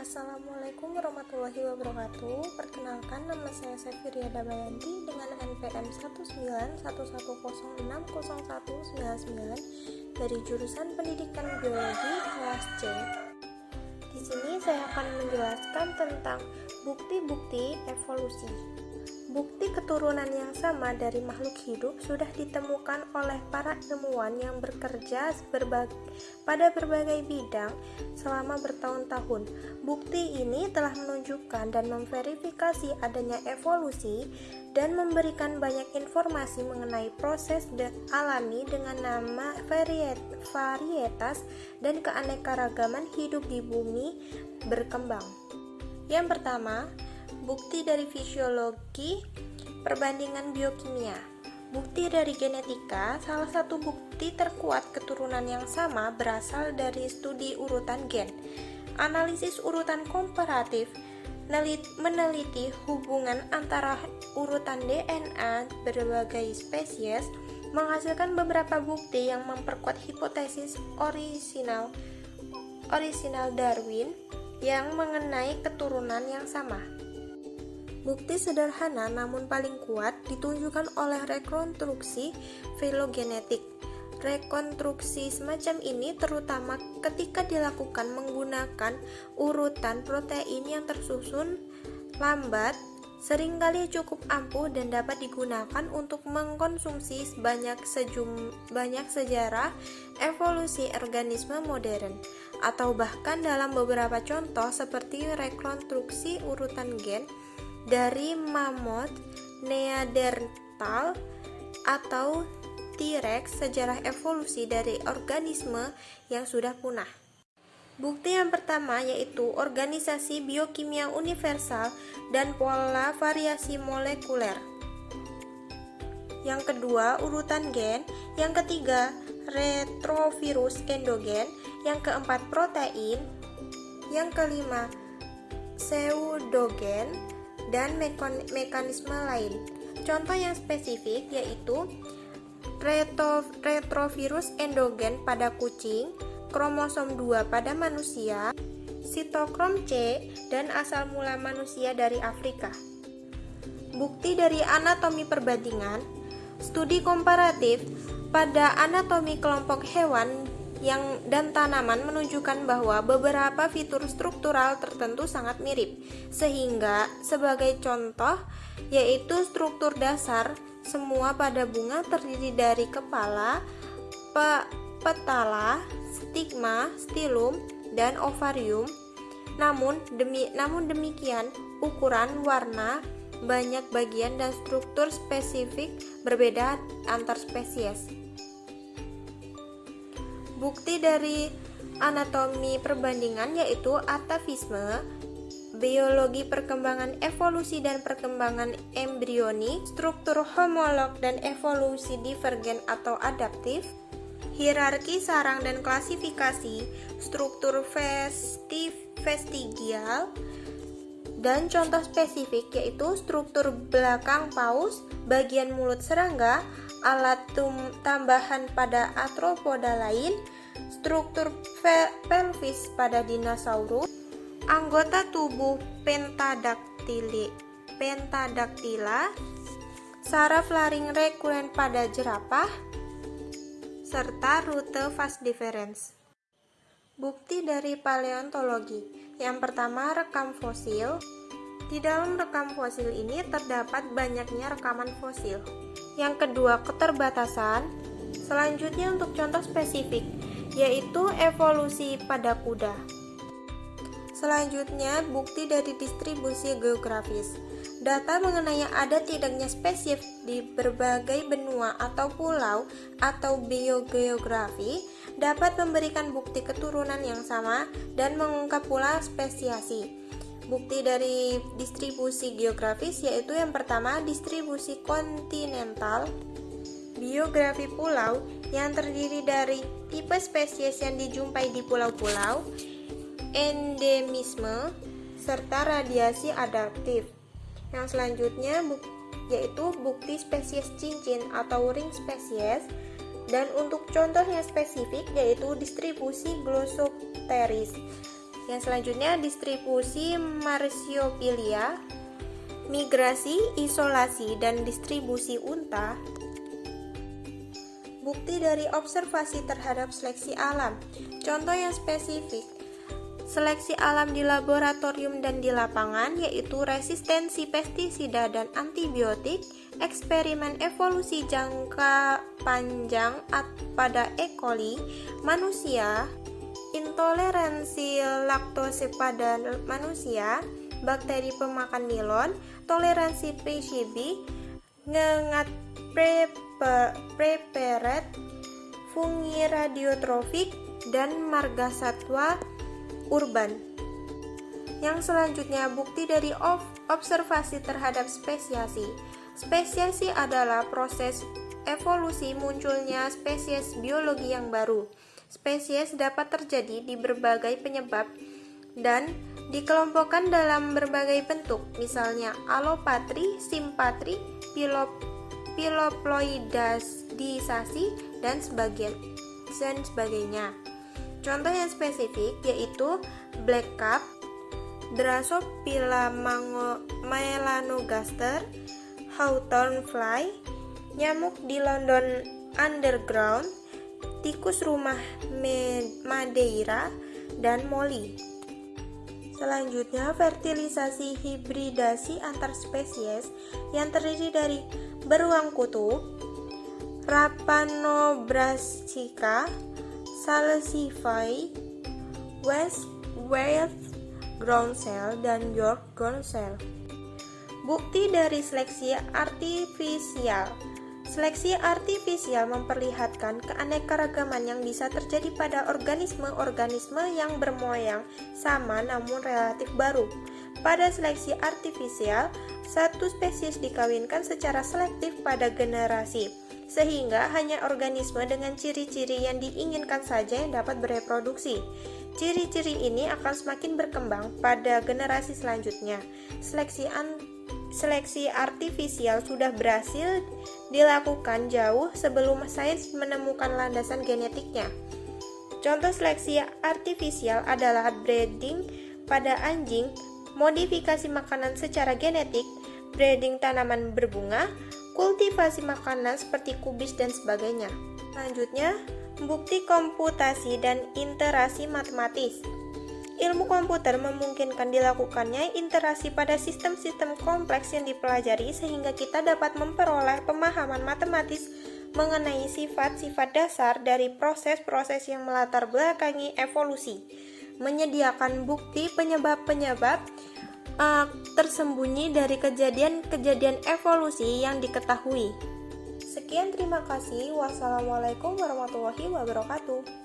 Assalamualaikum warahmatullahi wabarakatuh. Perkenalkan, nama saya Sefiria Dabayanti dengan NPM 19110600199 dari jurusan Pendidikan Biologi kelas C. Di sini saya akan menjelaskan tentang bukti-bukti evolusi. Bukti keturunan yang sama dari makhluk hidup sudah ditemukan oleh para ilmuwan yang bekerja pada berbagai bidang selama bertahun-tahun. Bukti ini telah menunjukkan dan memverifikasi adanya evolusi dan memberikan banyak informasi mengenai proses alami dengan nama varietas dan keanekaragaman hidup di bumi berkembang. Yang pertama, bukti dari fisiologi, perbandingan biokimia. Bukti dari genetika, salah satu bukti terkuat keturunan yang sama berasal dari studi urutan gen. Analisis urutan komparatif meneliti hubungan antara urutan DNA berbagai spesies, menghasilkan beberapa bukti yang memperkuat hipotesis orisinal Darwin yang mengenai keturunan yang sama. Bukti sederhana namun paling kuat ditunjukkan oleh rekonstruksi filogenetik. Rekonstruksi semacam ini terutama ketika dilakukan menggunakan urutan protein yang tersusun lambat, seringkali cukup ampuh dan dapat digunakan untuk mengkonsumsi banyak sejarah evolusi organisme modern, atau bahkan dalam beberapa contoh seperti rekonstruksi urutan gen dari mamut, Neanderthal, atau T-Rex, sejarah evolusi dari organisme yang sudah punah. Bukti yang pertama yaitu organisasi biokimia universal dan pola variasi molekuler. Yang kedua, urutan gen. Yang ketiga, retrovirus endogen. Yang keempat, protein. Yang kelima, pseudogen dan mekanisme lain. Contoh yang spesifik yaitu retrovirus endogen pada kucing, kromosom 2 pada manusia, sitokrom C, dan asal mula manusia dari Afrika. Bukti dari anatomi perbandingan. Studi komparatif pada anatomi kelompok hewan dan tanaman menunjukkan bahwa beberapa fitur struktural tertentu sangat mirip, sehingga sebagai contoh yaitu struktur dasar semua pada bunga terdiri dari kepala, petala, stigma, stilum, dan ovarium. Namun demikian, ukuran, warna, banyak bagian, dan struktur spesifik berbeda antar spesies. Bukti dari anatomi perbandingan yaitu atavisme, biologi perkembangan evolusi dan perkembangan embrioni, struktur homolog dan evolusi divergen atau adaptif, hierarki sarang dan klasifikasi, struktur vestigial, dan contoh spesifik yaitu struktur belakang paus, bagian mulut serangga, alat tambahan pada arthropoda lain, struktur pelvis pada dinosaurus, anggota tubuh pentadaktila, saraf laring rekuren pada jerapah, serta rute vas deferens. Bukti dari paleontologi. Yang pertama, rekam fosil. Di dalam rekam fosil ini terdapat banyaknya rekaman fosil. Yang kedua, keterbatasan. Selanjutnya untuk contoh spesifik, yaitu evolusi pada kuda. Selanjutnya, bukti dari distribusi geografis. Data mengenai ada tidaknya spesies di berbagai benua atau pulau atau biogeografi dapat memberikan bukti keturunan yang sama dan mengungkap pula spesiasi. Bukti dari distribusi geografis yaitu yang pertama, distribusi kontinental, biografi pulau yang terdiri dari tipe spesies yang dijumpai di pulau-pulau, endemisme, serta radiasi adaptif. Yang selanjutnya yaitu bukti spesies cincin atau ring spesies, dan untuk contoh yang spesifik yaitu distribusi Glossopteris. Yang selanjutnya distribusi Marsiopilia, migrasi, isolasi, dan distribusi unta. Bukti dari observasi terhadap seleksi alam. Contoh yang spesifik, seleksi alam di laboratorium dan di lapangan, yaitu resistensi pestisida dan antibiotik, eksperimen evolusi jangka panjang pada E. coli, manusia, intoleransi laktose pada manusia, bakteri pemakan nilon, toleransi PCB, ngengat preparat, fungi radiotrofik, dan margasatwa urban. Yang selanjutnya, bukti dari observasi terhadap spesiasi. Spesiasi adalah proses evolusi munculnya spesies biologi yang baru. Spesies dapat terjadi di berbagai penyebab dan dikelompokkan dalam berbagai bentuk, misalnya alopatri, simpatri, piloploidisasi, dan sebagainya. Contoh yang spesifik yaitu black cap, Drosophila melanogaster, hawthorn fly, nyamuk di London Underground, tikus rumah Madeira, dan moli. Selanjutnya, fertilisasi hibridasi antar spesies yang terdiri dari beruang kutub, Rapanobrassica, Salsify, West Wales groundsel, dan York groundsel. Bukti dari seleksi artifisial. Seleksi artifisial memperlihatkan keanekaragaman yang bisa terjadi pada organisme-organisme yang bermoyang sama namun relatif baru. Pada seleksi artifisial, satu spesies dikawinkan secara selektif pada generasi, sehingga hanya organisme dengan ciri-ciri yang diinginkan saja yang dapat bereproduksi. Ciri-ciri ini akan semakin berkembang pada generasi selanjutnya. Seleksi artifisial sudah berhasil dilakukan jauh sebelum sains menemukan landasan genetiknya. Contoh seleksi artifisial adalah breeding pada anjing, modifikasi makanan secara genetik, breeding tanaman berbunga, kultivasi makanan seperti kubis, dan sebagainya. Selanjutnya, bukti komputasi dan interaksi matematis. Ilmu komputer memungkinkan dilakukannya interaksi pada sistem-sistem kompleks yang dipelajari sehingga kita dapat memperoleh pemahaman matematis mengenai sifat-sifat dasar dari proses-proses yang melatar belakangi evolusi, menyediakan bukti penyebab-penyebab tersembunyi dari kejadian-kejadian evolusi yang diketahui. Sekian, terima kasih. Wassalamualaikum warahmatullahi wabarakatuh.